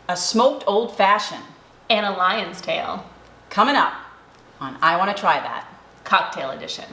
a smoked old fashioned, and a lion's tail. coming up on I Want to Try That. Cocktail edition.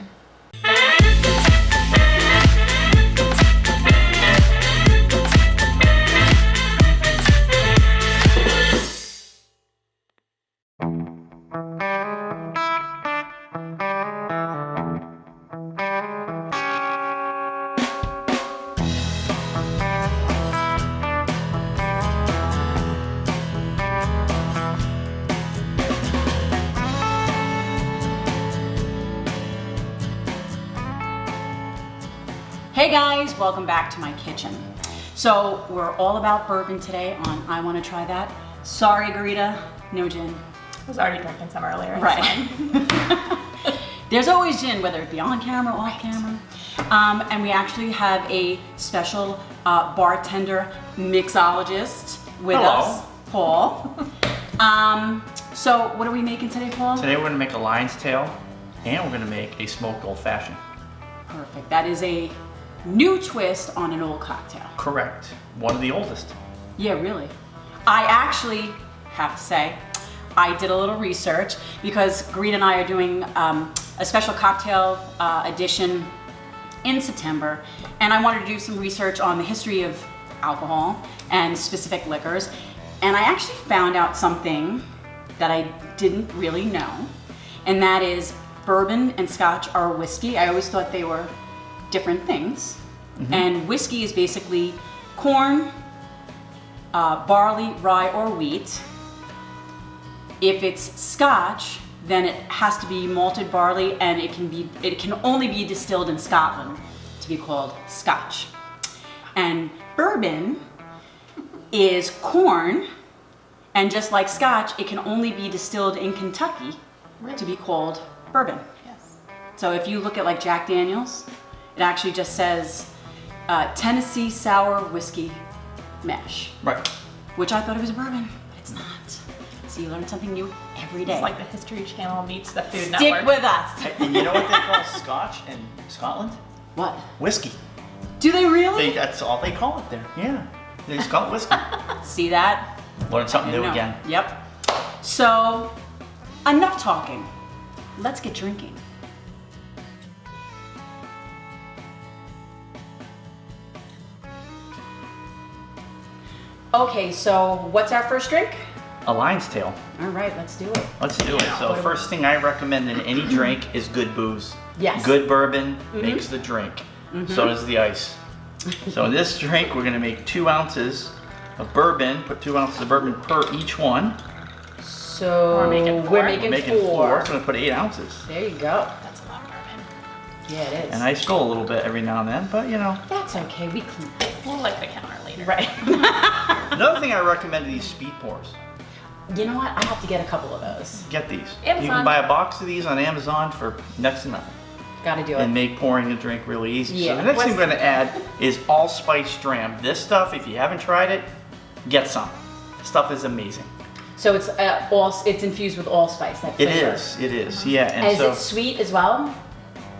Hey guys, welcome back to my kitchen. So we're all about bourbon today on I Want to Try That. Sorry, Garita, no gin. I was already drinking some earlier. It's Right. fine. There's always gin, whether it be on camera, off camera. And we actually have a special bartender mixologist with us, Paul. So what are we making today, Paul? Today we're going to make a lion's tail, and we're going to make a smoked old fashioned. Perfect. That is a new twist on an old cocktail. Correct. One of the oldest. Yeah, really. I actually have to say, I did a little research because Greta and I are doing a special cocktail edition in September, and I wanted to do some research on the history of alcohol and specific liquors, and I actually found out something that I didn't really know, and that is bourbon and scotch are whiskey. I always thought they were different things. And whiskey is basically corn, barley, rye, or wheat. If it's scotch, then it has to be malted barley, and it can only be distilled in Scotland to be called scotch. And bourbon is corn, and just like scotch, it can only be distilled in Kentucky to be called bourbon. Yes. So if you look at like Jack Daniels, it actually just says Tennessee sour whiskey mash, Right. which I thought it was a bourbon, but it's not. So you learn something new every day. It's like the History Channel meets the Food Stick Network. with us. And you know what they call scotch in Scotland? What? Whiskey. Do they really? That's all they call it there. Yeah. They just call it whiskey. See that? Learn something new No. again. Yep. So, enough talking. Let's get drinking. Okay, so what's our first drink? A lion's tail. All right, let's do it. Let's do it. So first thing I recommend in any drink is good bouze. Yes. Good bourbon makes the drink. So does the ice. So in this drink, we're going to make 2 ounces of bourbon. Put 2 ounces of bourbon per each one. So We're making four. We're We're making 4. So I'm going to put 8 ounces. There you go. That's a lot of bourbon. Yeah, it is. And I spill a little bit every now and then, but you know. That's okay. We clean. We'll lick the counter later. Right. Another thing I recommend are these speed pours. You know what? I have to get a couple of those. Get these. Amazon. You can buy a box of these on Amazon for next to nothing. Got to do And it. make pouring a drink really easy. Yeah. So the next thing we're going to add is allspice dram. This stuff, if you haven't tried it, get some. This stuff is amazing. So it's it's infused with allspice. That It flavor. is. It is. Yeah. And And is so it sweet as well?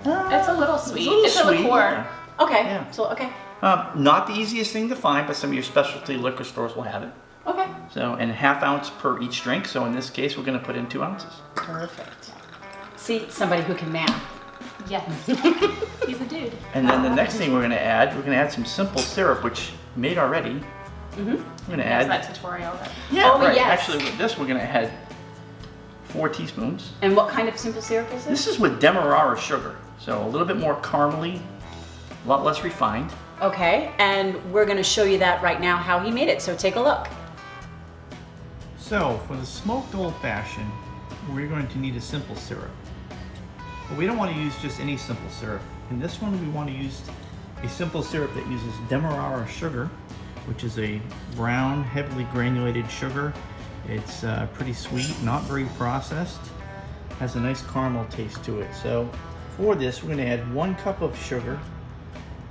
It's a little sweet. It's a little sweet, liqueur. yeah. Okay. Yeah. So okay. Not the easiest thing to find, but some of your specialty liquor stores will have it. Okay. So, and ½ ounce per each drink. So in this case, we're going to put in 2 ounces. Perfect. See, somebody who can math. Yes. He's a dude. And then the next thing we're going to add some simple syrup, which made already. We're going to That's add. that tutorial. Yeah, Oh, right. yes. Actually, with this, we're going to add 4 teaspoons. And what kind of simple syrup is this? This is with Demerara sugar, so a little bit more caramely, a lot less refined. Okay, and we're going to show you that right now how he made it. So take a look. So, for the smoked old fashioned, we're going to need a simple syrup. But we don't want to use just any simple syrup. In this one, we want to use a simple syrup that uses Demerara sugar, which is a brown, heavily granulated sugar. It's pretty sweet, not very processed, has a nice caramel taste to it. So, for this, we're going to add 1 cup of sugar,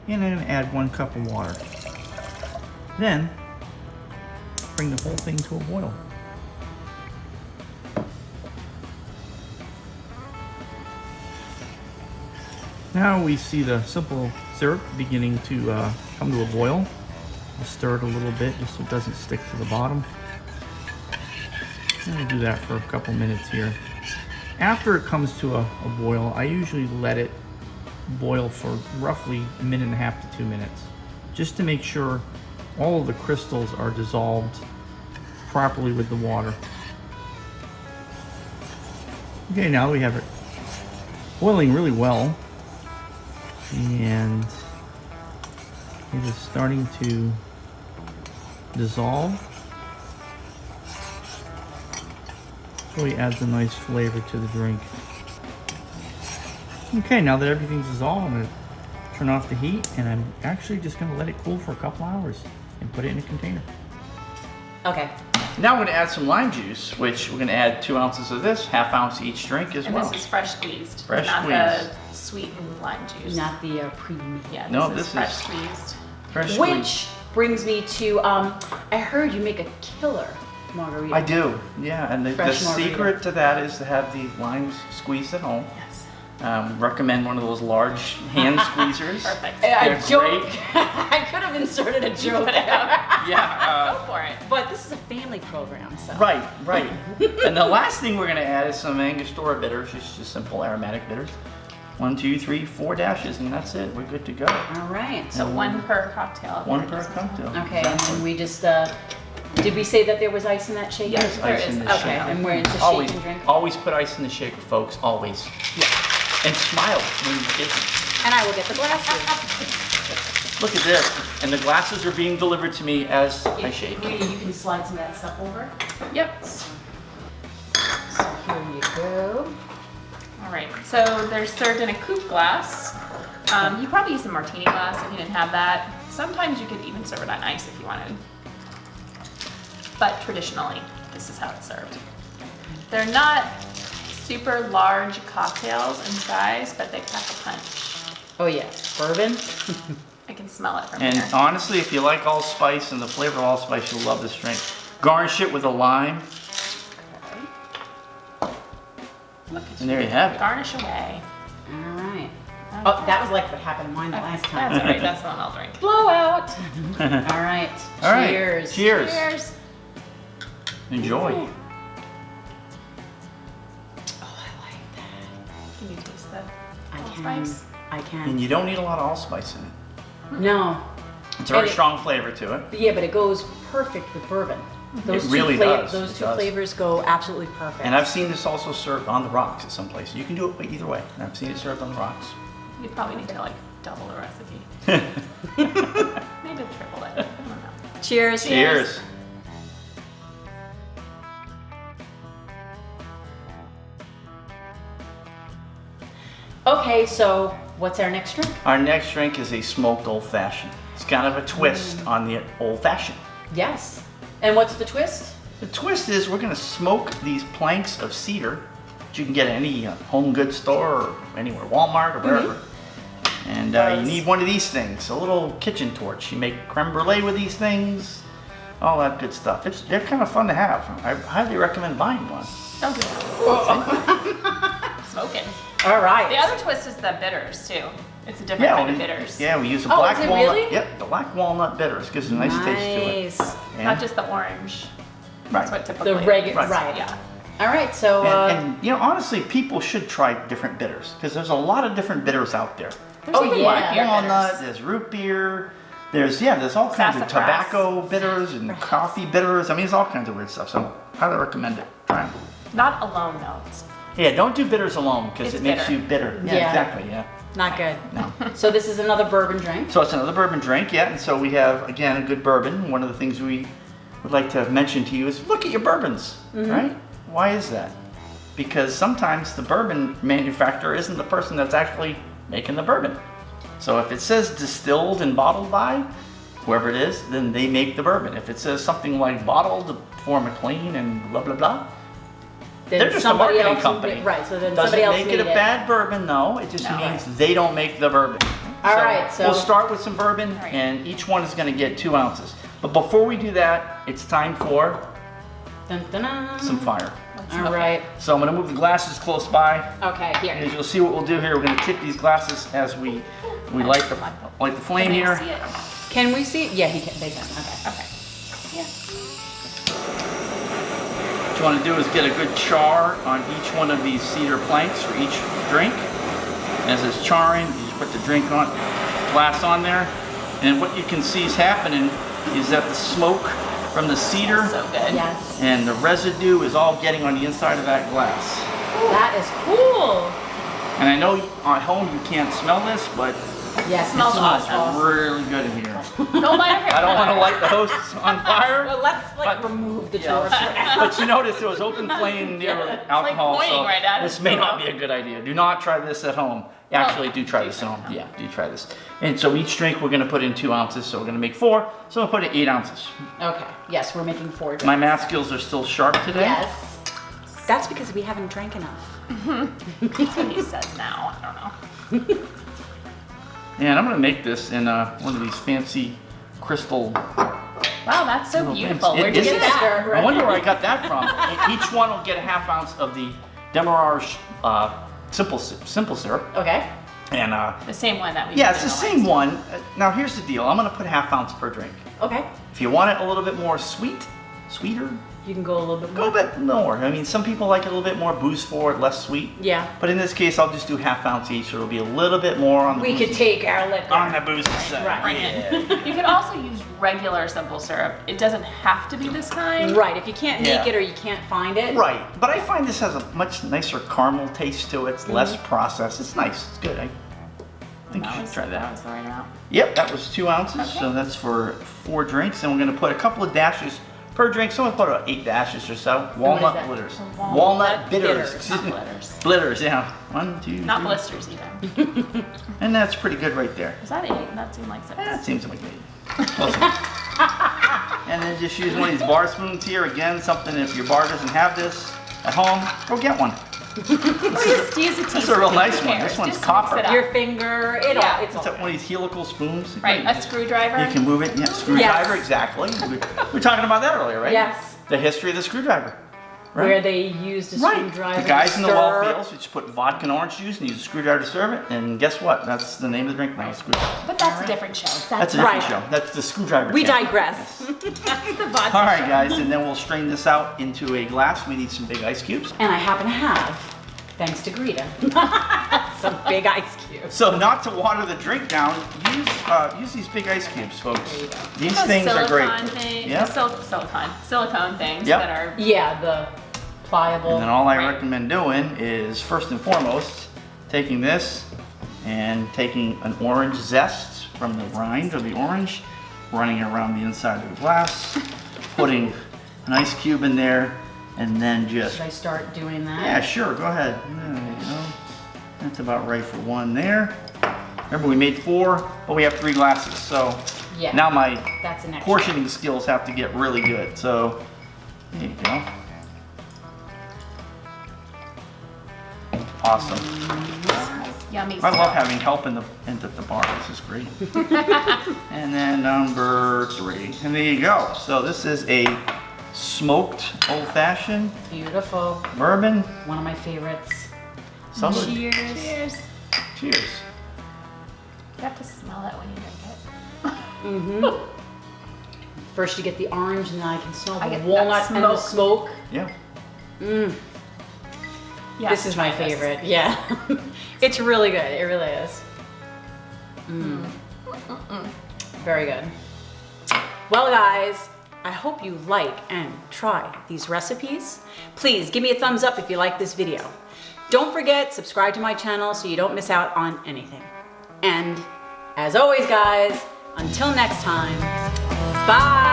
and I'm going to add 1 cup of water. Then, bring the whole thing to a boil. Now we see the simple syrup beginning to come to a boil. We'll stir it a little bit just so it doesn't stick to the bottom. I'm gonna do that for a couple minutes here. After it comes to a boil, I usually let it boil for roughly 1.5 to 2 minutes, just to make sure all of the crystals are dissolved properly with the water. Okay, now we have it boiling really well, and it is starting to dissolve. Really adds a nice flavor to the drink. Okay, now that everything's dissolved, I'm going to turn off the heat, and I'm actually just going to let it cool for a couple hours and put it in a container. Okay. Now we're going to add some lime juice, which we're going to add 2 ounces of this, ½ ounce each drink as And well. this is fresh squeezed, Fresh not squeezed. the sweetened lime juice. Not the premium. Yeah, No, this this is fresh is- squeezed. Fresh Which squeeze. brings me to, I heard you make a killer margarita. I do, yeah. And the Fresh margarita. secret to that is to have the limes squeezed at home. Yes. Recommend one of those large hand squeezers. Perfect. A They're joke. great. I could have inserted a joke. Put it out. Yeah. Go for it. But this is a family program, so. Right. And the last thing we're going to add is some Angostura bitters, just simple aromatic bitters. 1, 2, 3, 4 dashes, and that's it. We're good to go. All right. So one per cocktail. One per cocktail. Okay, and then we just, did we say that there was ice in that shaker? Yes, there Ice is. in the Okay, shaker. and we're into shake Always, and drink. always put ice in the shaker, folks. Always. Yeah. And smile when you shake it. And I will get the glasses. Look at this. And the glasses are being delivered to me as I shake. Rita, you can slide some of that stuff over. Yep. So here you go. All right. So they're served in a coupe glass. You probably use a martini glass if you didn't have that. Sometimes you could even serve it on ice if you wanted. But traditionally, this is how it's served. They're not super large cocktails in size, but they pack a punch. Oh yeah, bourbon. I can smell it from And here. honestly, if you like allspice and the flavor of allspice, you'll love this drink. Garnish it with a lime, Look at and there you have it. Garnish away. All right. Oh, that was like what happened to mine the last time. That's all right. That's the one I'll drink. Blowout. All right. All right. Cheers. Cheers. Cheers. Enjoy. Oh, I like that. Can you taste the I allspice? can. I And can. you don't need a lot of allspice in it. No. It's a very And it- strong flavor to it. Yeah, but it goes perfect with bourbon. Those really two does. Those It two does. flavors go absolutely perfect. And I've seen this also served on the rocks at some places. You can do it either way. And I've seen it served on the rocks. You probably need to like double the recipe. Maybe triple it. I don't know. Cheers. Cheers. Okay, so what's our next drink? Our next drink is a smoked old fashioned. It's kind of a twist on the old fashioned. Yes. And what's the twist? The twist is we're going to smoke these planks of cedar that you can get at any home goods store or anywhere, Walmart or wherever. And you need one of these things, a little kitchen torch. You make creme brulee with these things, all that good stuff. They're kind of fun to have. I highly recommend buying one. Don't do that. Smoking. All right. The other twist is the bitters too. It's a different kind of bitters. Yeah, we use a Oh, black is it walnut. really? Yep, the black walnut bitters gives a nice taste to it. Nice. And, Not just the orange. right. That's what typically. The regular, Right. right. Yeah. All right, so And you know, honestly, people should try different bitters because there's a lot of different bitters out there. There's Oh, even yeah. root beer Walnut, bitters. there's root beer, there's all kinds of Sassafras. tobacco bitters and coffee bitters. I mean, there's all kinds of weird stuff. So highly recommend it. Try 'em. Not alone though. Yeah, don't do bitters alone because It's it makes bitter. you bitter. Yeah, Yeah. exactly. Yeah. not good. No. So this is another bourbon drink. So it's another bourbon drink, yeah. And so we have again a good bourbon. One of the things we would like to mention to you is look at your bourbons, right? Why is that? Because sometimes the bourbon manufacturer isn't the person that's actually making the bourbon. So if it says distilled and bottled by whoever it is, then they make the bourbon. If it says something like bottled for McLean and blah blah blah, Then they're just a somebody marketing else company. Made, right, so then Doesn't somebody else make made it a bad bourbon, no. It just No. means they don't make the bourbon. All right, so- we'll start with some bourbon, All right. and each one is going to get 2 ounces. But before we do that, it's time for Dun, dun, dun. some fire. All right. So I'm going to move the glasses close by. Okay, here. As you'll see what we'll do here, we're going to tip these glasses as we light the flame Can they here. see it? Can we see? Yeah, he can. They can. Okay. Okay. Yeah. you want to do is get a good char on each one of these cedar planks for each drink. As it's charring, you just put the drink on, glass on there, and what you can see is happening is that the smoke from the cedar So good. Yes. and the residue is all getting on the inside of that glass. That is cool. And I know at home you can't smell this, but Yes, Smells it awesome. really good in here. Don't light your hair. I don't want to light the host on fire. Well, let's like But- remove the Yeah. torch. But you notice there was open flame near It's alcohol, like pointing so right at it, this may so- not be a good idea. Do not try this at home. Actually, do try this at home. Yeah, do try this. And so each drink we're going to put in 2 ounces, so we're going to make 4. So we'll put in 8 ounces. Okay. Yes, we're making 4 drinks. My math skills are still sharp today. Yes. That's because we haven't drank enough. That's what he says now. I don't know. And I'm going to make this in one of these fancy crystal. Wow, that's so little beautiful. things. Where'd you Isn't get that? I wonder where I got that from. Each one will get a ½ ounce of the Demerara simple syrup. Okay. And The same one that we yeah, did it's the in same one. Now here's the deal. I'm going to put ½ ounce per drink. Okay. If you want it a little bit more sweeter, You can go a little bit go more. a bit more. I mean, some people like it a little bit more booze forward, less sweet. Yeah. But in this case, I'll just do ½ ounce each, so it'll be a little bit more on the We boozy, could take our liquor. on the boozy side. Right. Bring it. You could also use regular simple syrup. It doesn't have to be this kind. Right. If you can't make Yeah. it or you can't find it. Right, but I find this has a much nicer caramel taste to it. It's less processed. It's nice. It's good. I think you should try That that. was the right amount. Yep, that was 2 ounces, Okay. so that's for 4 drinks. And we're going to put a couple of dashes per drink. So I'm going to put about 8 dashes or so. what is Walnut that? blitters. Walnut bitters. bitters, Excuse not me. blitters. Blitters, yeah. 1, 2, Not 3. blisters either. And that's pretty good right there. Is that 8? That seemed like 6. That seems like me. Close enough. And then just use one of these bar spoons here. Again, something if your bar doesn't have this at home, go get one. Just use a teaspoon. This is a real nice Who one. cares? This one's Just copper. mix it up. Your finger. It Yeah. all. It's It's all. one of these helical spoons. Right, a screwdriver. You can move it. Yeah, screwdriver, exactly. We were talking about that earlier, right? Yes. The history of the screwdriver. Right? Where they used a Right. screwdriver. The guys to in the wall stir. fields, we just put vodka and orange juice and use a screwdriver to serve it. And guess what? That's the name of the drink now, screwdriver. But that's a different show. That's a different right. show. That's the screwdriver. We channel. digress. That's the vodka All right, show. guys, and then we'll strain this out into a glass. We need some big ice cubes. And I happen to have, thanks to Greta, some big ice cubes. So not to water the drink down, use these big ice cubes, folks. These Those things are great. silicone things, Yep. silicone things Yep. that are Yeah, the pliable. And then all I Right. recommend doing is first and foremost taking this and taking an orange zest from the rind of the orange, running it around the inside of the glass, putting an ice cube in there, and then just Should I start doing that? yeah, sure, go ahead. There you go. That's about right for 1 there. Remember we made 4, but we have 3 glasses, so Yeah. now my That's an extra. portioning skills have to get really good. So there you go. Awesome. yummy. I love stuff. having help in the bar. This is great. And then number 3. And there you go. So this is a smoked old-fashioned Beautiful. bourbon. One of my favorites. Solid. Cheers. Cheers. Cheers. You have to smell it when you drink it. First you get the orange and then I can smell I the get that walnut and the smoke. smoke. Yeah. Yeah, This is my try this. favorite. Yeah. It's really good. It really is. Very good. Well, guys, I hope you like and try these recipes. Please give me a thumbs up if you like this video. Don't forget, subscribe to my channel so you don't miss out on anything. And as always, guys, until next time, bye.